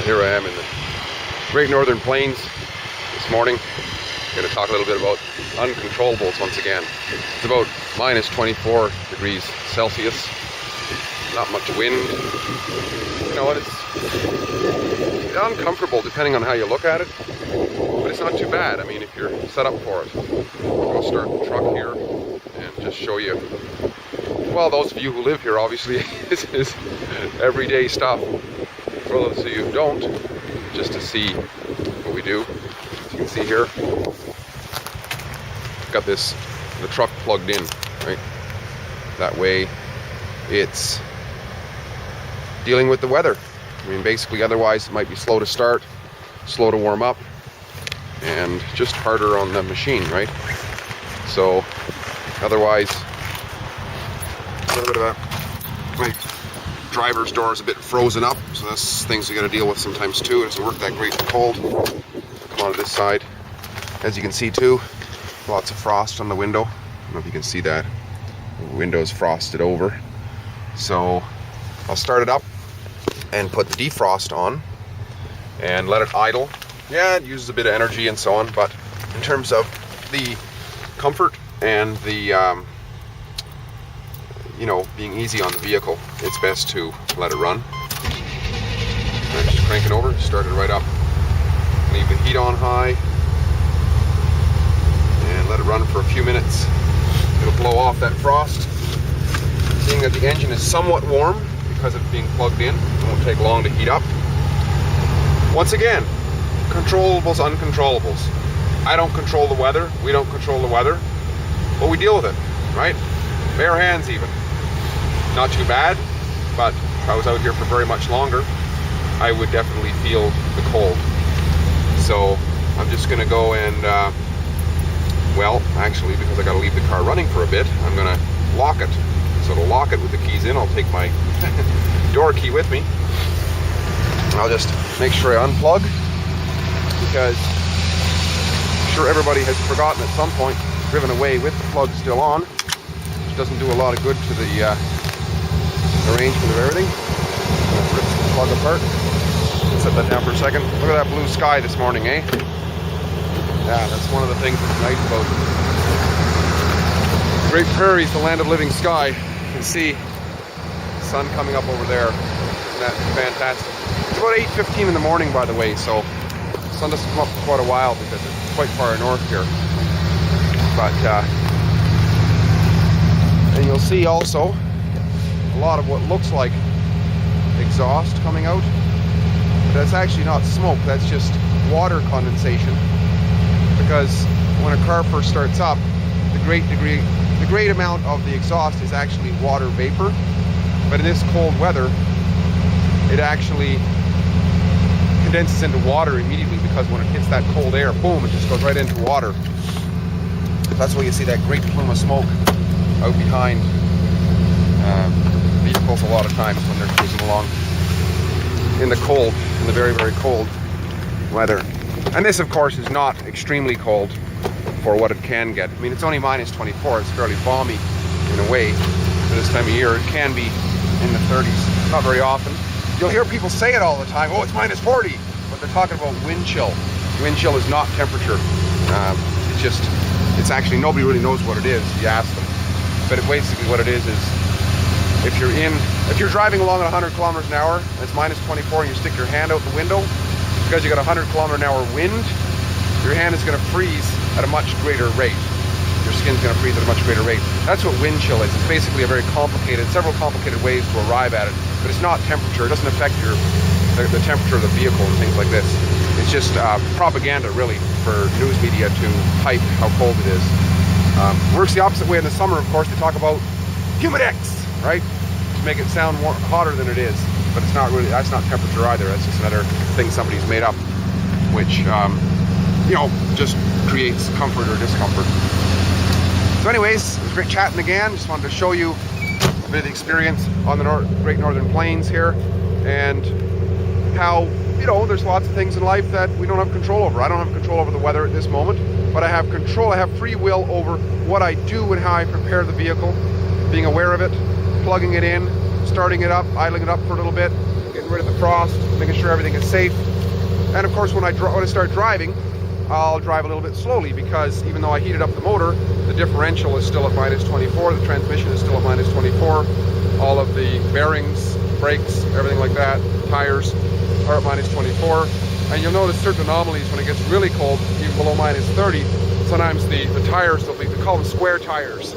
Here I am in the Great Northern Plains this morning. I'm going to talk a little bit about uncontrollables once again. It's about minus 24 degrees Celsius. Not much wind. You know what, it's uncomfortable depending on how you look at it, but it's not too bad. I mean, if you're set up for it. I'll start the truck here and just show you, well, those of you who live here, obviously, this is everyday stuff. For those of you who don't, just to see what we do. As you can see here, got the truck plugged in, right? That way it's dealing with the weather. I mean, basically, otherwise it might be slow to start, slow to warm up, and just harder on the machine, right? So otherwise, a little bit of my driver's door is a bit frozen up, so that's things we got to deal with sometimes too. It doesn't work that great in the cold. Come on to this side. As you can see too, lots of frost on the window. I don't know if you can see that. The window's frosted over. So I'll start it up and put the defrost on and let it idle. Yeah, it uses a bit of energy and so on, but in terms of the comfort and the you know, being easy on the vehicle, it's best to let it run. I'm just cranking over, start it right up. Leave the heat on high and let it run for a few minutes. It'll blow off that frost. Seeing that the engine is somewhat warm because it's being plugged in, it won't take long to heat up. Once again, controllables, uncontrollables. I don't control the weather, we don't control the weather, but we deal with it, right? Bare hands even. Not too bad, but if I was out here for very much longer, I would definitely feel the cold. So I'm just gonna go and, well, actually, because I gotta leave the car running for a bit, I'm gonna lock it. So to lock it with the keys in, I'll take my door key with me. I'll just make sure I unplug, because I'm sure everybody has forgotten at some point, driven away with the plug still on, which doesn't do a lot of good to the arrangement of everything. Rip the plug apart. Set that down for a second. Look at that blue sky this morning, eh? Yeah, that's one of the things that's nice about Great Prairies, the land of living sky. You can see the sun coming up over there. Isn't that fantastic? It's about 8:15 in the morning, by the way, so the sun doesn't come up for quite a while because it's quite far north here. But and you'll see also a lot of what looks like exhaust coming out, but that's actually not smoke, that's just water condensation, because when a car first starts up, the great amount of the exhaust is actually water vapor, but in this cold weather it actually condenses into water immediately, because when it hits that cold air, boom, it just goes right into water. That's why you see that great plume of smoke out behind vehicles a lot of times when they're cruising along in the cold, in the very, very cold weather. And this, of course, is not extremely cold for what it can get. I mean, it's only minus 24. It's fairly balmy in a way for this time of year. It can be in the 30s. Not very often. You'll hear people say it all the time, oh, it's minus 40, but they're talking about wind chill. Wind chill is not temperature. It's actually, nobody really knows what it is, you ask them. But basically what it is if you're driving along at 100 kilometers an hour, and it's minus 24, and you stick your hand out the window, because you got a 100 kilometer an hour wind, your hand is going to freeze at a much greater rate. Your skin's going to freeze at a much greater rate. That's what wind chill is. It's basically a very several complicated ways to arrive at it, but it's not temperature. It doesn't affect the temperature of the vehicle and things like this. It's just propaganda, really, for news media to hype how cold it is. Works the opposite way in the summer, of course. They talk about humidex, right? To make it sound hotter than it is, but it's not really. That's not temperature either. That's just another thing somebody's made up, which you know, just creates comfort or discomfort. So, anyways, it was great chatting again. Just wanted to show you a bit of the experience on the Great Northern Plains here, and how, you know, there's lots of things in life that we don't have control over. I don't have control over the weather at this moment, but I have control. I have free will over what I do and how I prepare the vehicle, being aware of it, plugging it in, starting it up, idling it up for a little bit, getting rid of the frost, making sure everything is safe. And of course, when I start driving, I'll drive a little bit slowly, because even though I heated up the motor, the differential is still at minus 24, the transmission is still at minus 24, all of the bearings, brakes, everything like that, tires are at minus 24. And you'll notice certain anomalies when it gets really cold, even below minus 30. Sometimes the tires, they call them square tires.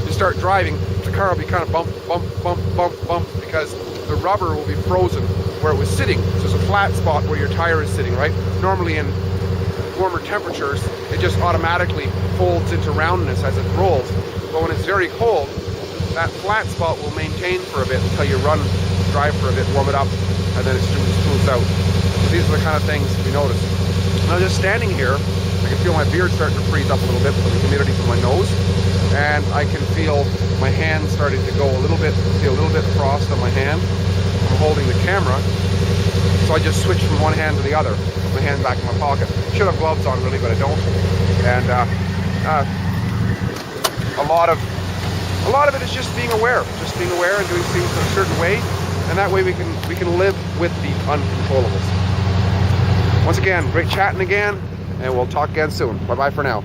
You start driving, the car will be kind of bump, bump, bump, bump, bump, because the rubber will be frozen where it was sitting. So there's a flat spot where your tire is sitting, right? Normally in warmer temperatures, it just automatically folds into roundness as it rolls. But when it's very cold, that flat spot will maintain for a bit until you drive for a bit, warm it up, and then it smooths out. So these are the kind of things we notice. Now just standing here, I can feel my beard starting to freeze up a little bit from the humidity from my nose, and I can feel my hand starting to go a little bit, see a little bit of frost on my hand. I'm holding the camera, so I just switch from one hand to the other. Put my hand back in my pocket. Should have gloves on really, but I don't. And a lot of it is just being aware and doing things in a certain way, and that way we can live with the uncontrollables. Once again, great chatting again, and we'll talk again soon. Bye bye for now.